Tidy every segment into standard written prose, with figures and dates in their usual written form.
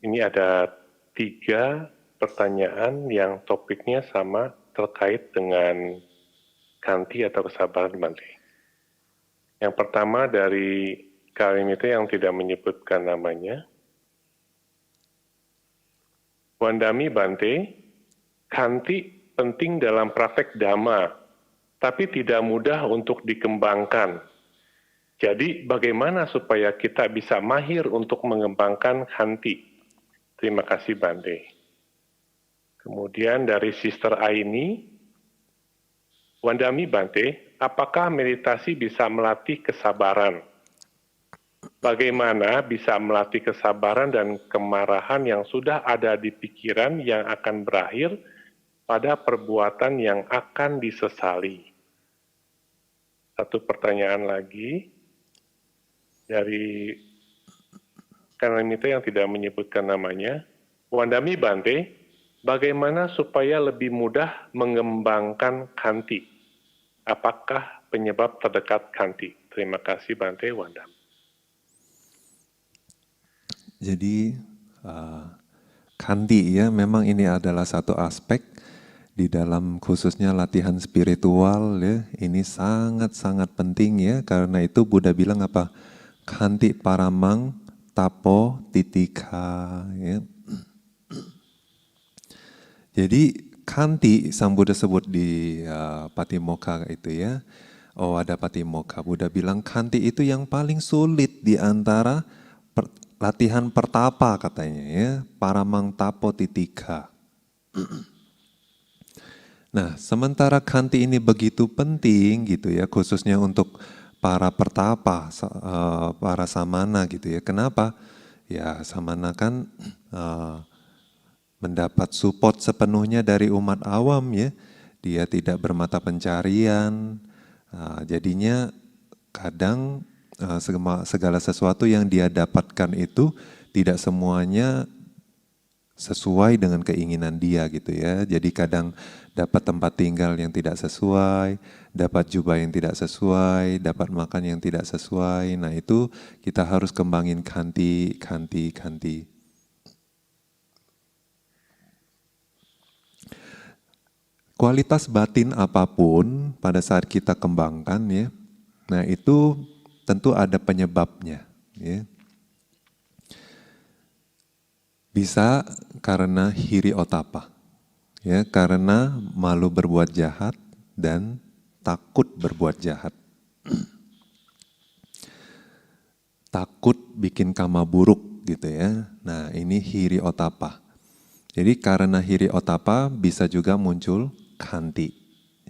Ini ada 3 pertanyaan yang topiknya sama terkait dengan kanti atau kesabaran Bante. Yang pertama dari Kalimita yang tidak menyebutkan namanya. Wandami Bante, kanti penting dalam praktek dhamma, tapi tidak mudah untuk dikembangkan. Jadi bagaimana supaya kita bisa mahir untuk mengembangkan kanti? Terima kasih Bante. Kemudian dari Sister Aini, Wandami Bante, apakah meditasi bisa melatih kesabaran? Bagaimana bisa melatih kesabaran dan kemarahan yang sudah ada di pikiran yang akan berakhir pada perbuatan yang akan disesali? Satu pertanyaan lagi dari Kalimita yang tidak menyebutkan namanya. Wandami Bante, bagaimana supaya lebih mudah mengembangkan kanti? Apakah penyebab terdekat kanti? Terima kasih Bante Wandami. Jadi kanti ya, memang ini adalah satu aspek di dalam khususnya latihan spiritual ya. Ini sangat-sangat penting ya, karena itu Buddha bilang apa? Kanti paramang tapo titika ya. Jadi kanti Sang Buddha sebut di Patimokkha itu ya. Oh ada Patimokkha, Buddha bilang kanti itu yang paling sulit di antara latihan pertapa katanya ya. Paramang tapo titika. Nah sementara kanti ini begitu penting gitu ya, khususnya untuk para pertapa, para samana gitu ya. Kenapa? Ya samana kan mendapat support sepenuhnya dari umat awam ya. Dia tidak bermata pencarian, jadinya kadang segala sesuatu yang dia dapatkan itu tidak semuanya sesuai dengan keinginan dia gitu ya. Jadi kadang dapat tempat tinggal yang tidak sesuai, dapat jubah yang tidak sesuai, dapat makan yang tidak sesuai. Nah itu kita harus kembangin kanti. Kualitas batin apapun pada saat kita kembangkan ya, nah itu tentu ada penyebabnya ya. Bisa karena hiri otapa, ya karena malu berbuat jahat dan takut berbuat jahat. Takut bikin kama buruk gitu ya. Nah ini hiri otapa. Jadi karena hiri otapa bisa juga muncul kanti.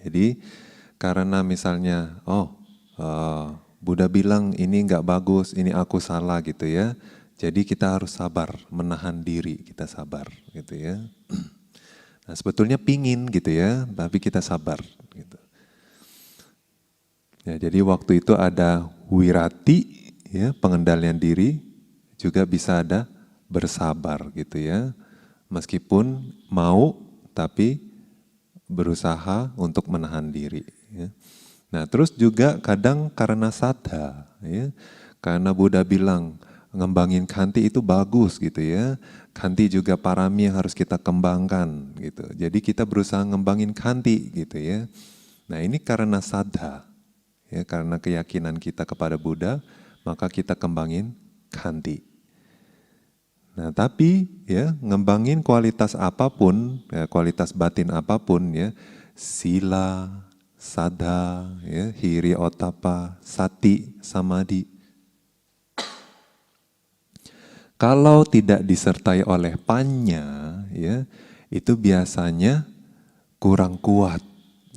Jadi karena misalnya, Buddha bilang ini nggak bagus, ini aku salah gitu ya. Jadi kita harus sabar, menahan diri, kita sabar gitu ya. Nah sebetulnya pingin gitu ya, tapi kita sabar gitu. Ya, jadi waktu itu ada wirati, ya pengendalian diri, juga bisa ada bersabar gitu ya. Meskipun mau, tapi berusaha untuk menahan diri. Ya. Nah terus juga kadang karena saddha, ya, karena Buddha bilang ngembangin kanti itu bagus gitu ya. Kanti juga parami yang harus kita kembangkan gitu. Jadi kita berusaha ngembangin kanti gitu ya. Nah ini karena saddha, ya, karena keyakinan kita kepada Buddha, maka kita kembangin kanti. Nah tapi ya ngembangin kualitas apapun, ya, kualitas batin apapun ya, sila, saddha, ya, hiri otapa, sati, samadhi. Kalau tidak disertai oleh panya, ya, itu biasanya kurang kuat,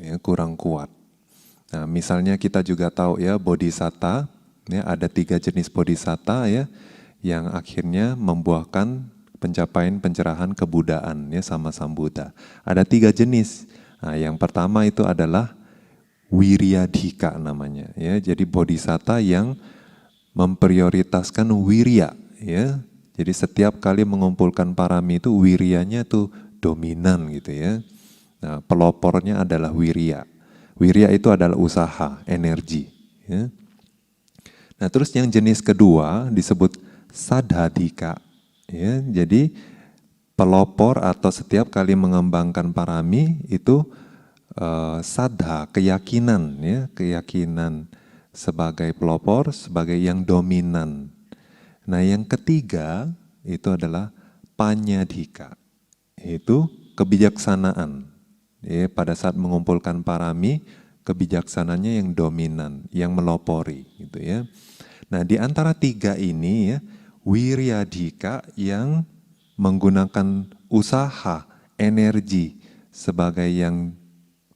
ya, kurang kuat. Nah, misalnya kita juga tahu ya bodhisatta, ya, ada 3 jenis bodhisatta ya, yang akhirnya membuahkan pencapaian pencerahan kebudaan ya sama Sang Buddha. Ada 3 jenis. Nah, yang pertama itu adalah wiryadhika namanya, ya. Jadi bodhisatta yang memprioritaskan wirya, ya. Jadi setiap kali mengumpulkan parami itu wiryanya tuh dominan gitu ya. Nah, pelopornya adalah wirya. Wirya itu adalah usaha, energi. Ya. Nah terus yang jenis kedua disebut saddhadhika. Ya, jadi pelopor atau setiap kali mengembangkan parami itu sadha, keyakinan, ya, keyakinan sebagai pelopor, sebagai yang dominan. Nah, yang ketiga itu adalah panyadhika, yaitu kebijaksanaan. Ya, pada saat mengumpulkan parami, kebijaksanaannya yang dominan, yang melopori, gitu ya. Nah, di antara tiga ini ya, wiryadhika yang menggunakan usaha, energi sebagai yang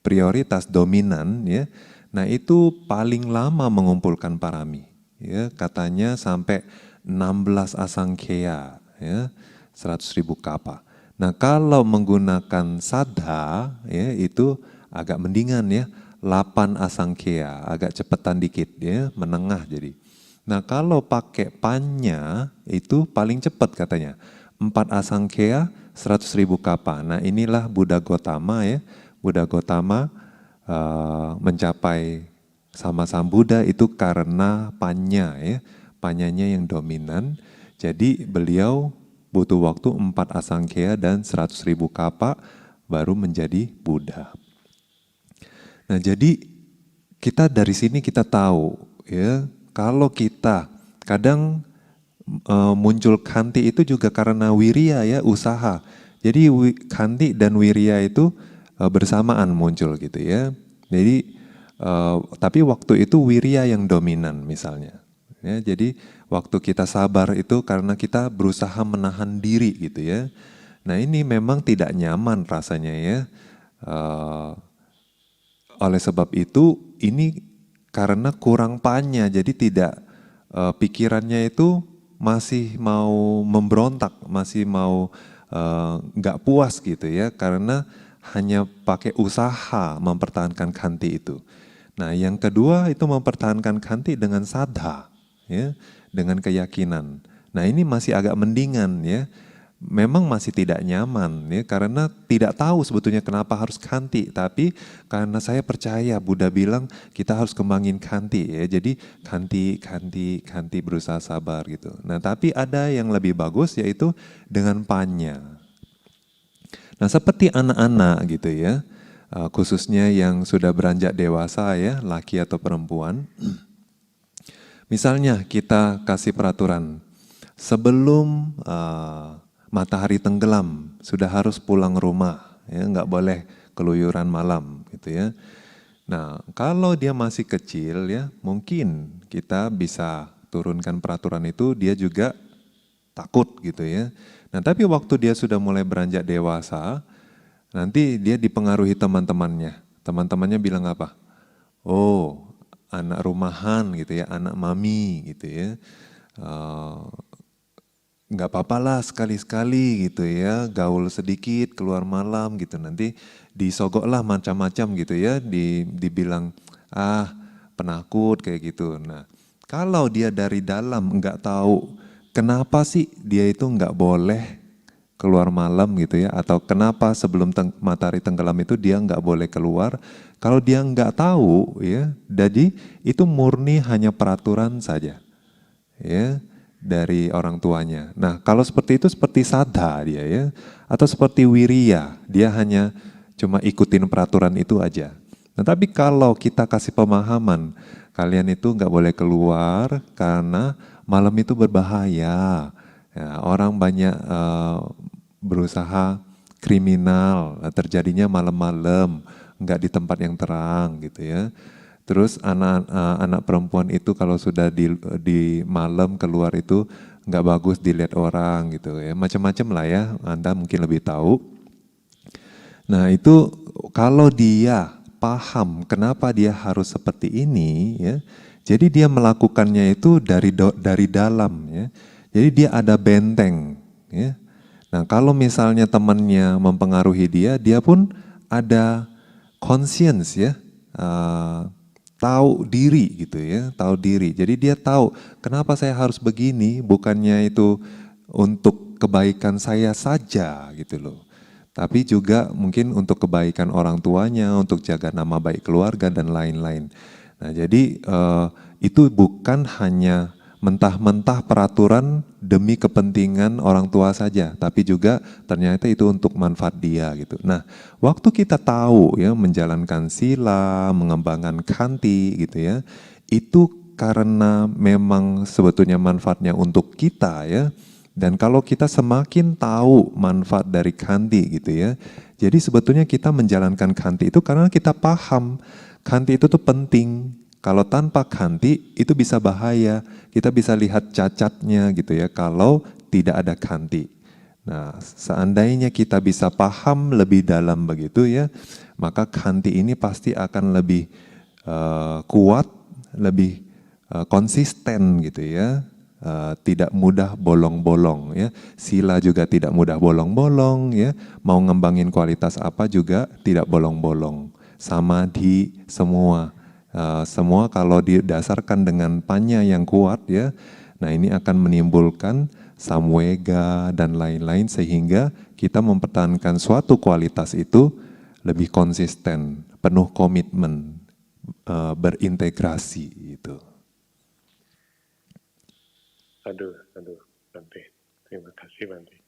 prioritas dominan ya. Nah, itu paling lama mengumpulkan parami. Ya, katanya sampai 16 asangkhya ya, 100.000 kapa. Nah, kalau menggunakan sadha ya itu agak mendingan ya, 8 asangkhya, agak cepetan dikit ya, menengah jadi. Nah, kalau pakai panya itu paling cepat katanya. 4 asangkhya 100.000 kapa. Nah, inilah Buddha Gotama ya. Buddha Gotama mencapai sama Sang Buddha itu karena panya ya. Panyanya yang dominan. Jadi beliau butuh waktu 4 asangkhya dan 100.000 kapa baru menjadi Buddha. Nah, jadi kita dari sini kita tahu ya, kalau kita kadang muncul khanti itu juga karena wirya ya, usaha. Jadi khanti dan wirya itu bersamaan muncul gitu ya. Jadi tapi waktu itu wirya yang dominan misalnya. Ya, jadi waktu kita sabar itu karena kita berusaha menahan diri gitu ya. Nah, ini memang tidak nyaman rasanya ya. Oleh sebab itu ini karena kurang panya, jadi tidak pikirannya itu masih mau memberontak, masih mau nggak puas gitu ya, karena hanya pakai usaha mempertahankan khanti itu. Nah, yang kedua itu mempertahankan khanti dengan sadha, ya, dengan keyakinan. Nah, ini masih agak mendingan ya. Memang masih tidak nyaman ya, karena tidak tahu sebetulnya kenapa harus khanti, tapi karena saya percaya Buddha bilang kita harus kembangin khanti ya, jadi khanti berusaha sabar gitu. Nah, tapi ada yang lebih bagus yaitu dengan panya. Nah, seperti anak-anak gitu ya, khususnya yang sudah beranjak dewasa ya, laki atau perempuan. Misalnya kita kasih peraturan sebelum matahari tenggelam sudah harus pulang rumah, ya, nggak boleh keluyuran malam, gitu ya. Nah, kalau dia masih kecil ya, mungkin kita bisa turunkan peraturan itu, dia juga takut gitu ya. Nah, tapi waktu dia sudah mulai beranjak dewasa, nanti dia dipengaruhi teman-temannya. Teman-temannya bilang apa? Oh, anak rumahan gitu ya, anak mami gitu ya. Nggak apa-apa lah sekali-sekali gitu ya, gaul sedikit, keluar malam gitu, nanti disogok lah macam-macam gitu ya, dibilang penakut kayak gitu. Nah, kalau dia dari dalam nggak tahu kenapa sih dia itu nggak boleh keluar malam gitu ya, atau kenapa sebelum matahari tenggelam itu dia nggak boleh keluar, kalau dia nggak tahu ya, jadi itu murni hanya peraturan saja ya dari orang tuanya. Nah, kalau seperti itu seperti sadha dia ya, atau seperti wirya, dia hanya cuma ikutin peraturan itu aja. Nah, tapi kalau kita kasih pemahaman, kalian itu nggak boleh keluar karena malam itu berbahaya. Ya, orang banyak berusaha kriminal, terjadinya malam-malam, nggak di tempat yang terang gitu ya. Terus anak perempuan itu kalau sudah di malam keluar itu nggak bagus dilihat orang gitu ya, macam-macam lah ya, Anda mungkin lebih tahu. Nah, itu kalau dia paham kenapa dia harus seperti ini ya, jadi dia melakukannya itu dari dalam ya, jadi dia ada benteng ya. Nah, kalau misalnya temannya mempengaruhi dia, dia pun ada conscience ya, tahu diri gitu ya, tahu diri. Jadi dia tahu kenapa saya harus begini, bukannya itu untuk kebaikan saya saja gitu loh. Tapi juga mungkin untuk kebaikan orang tuanya, untuk jaga nama baik keluarga dan lain-lain. Nah, jadi itu bukan hanya mentah-mentah peraturan demi kepentingan orang tua saja, tapi juga ternyata itu untuk manfaat dia gitu. Nah, waktu kita tahu ya menjalankan sila, mengembangkan khanti gitu ya, itu karena memang sebetulnya manfaatnya untuk kita ya. Dan kalau kita semakin tahu manfaat dari khanti gitu ya, jadi sebetulnya kita menjalankan khanti itu karena kita paham khanti itu tuh penting. Kalau tanpa khanti itu bisa bahaya. Kita bisa lihat cacatnya gitu ya kalau tidak ada khanti. Nah, seandainya kita bisa paham lebih dalam begitu ya, maka khanti ini pasti akan lebih kuat, lebih konsisten gitu ya. Tidak mudah bolong-bolong ya. Sila juga tidak mudah bolong-bolong ya. Mau ngembangin kualitas apa juga tidak bolong-bolong. Samadhi semua. Semua kalau didasarkan dengan panya yang kuat ya. Nah, ini akan menimbulkan samwega dan lain-lain sehingga kita mempertahankan suatu kualitas itu lebih konsisten, penuh komitmen, berintegrasi itu. Aduh, Bante. Terima kasih, Bante.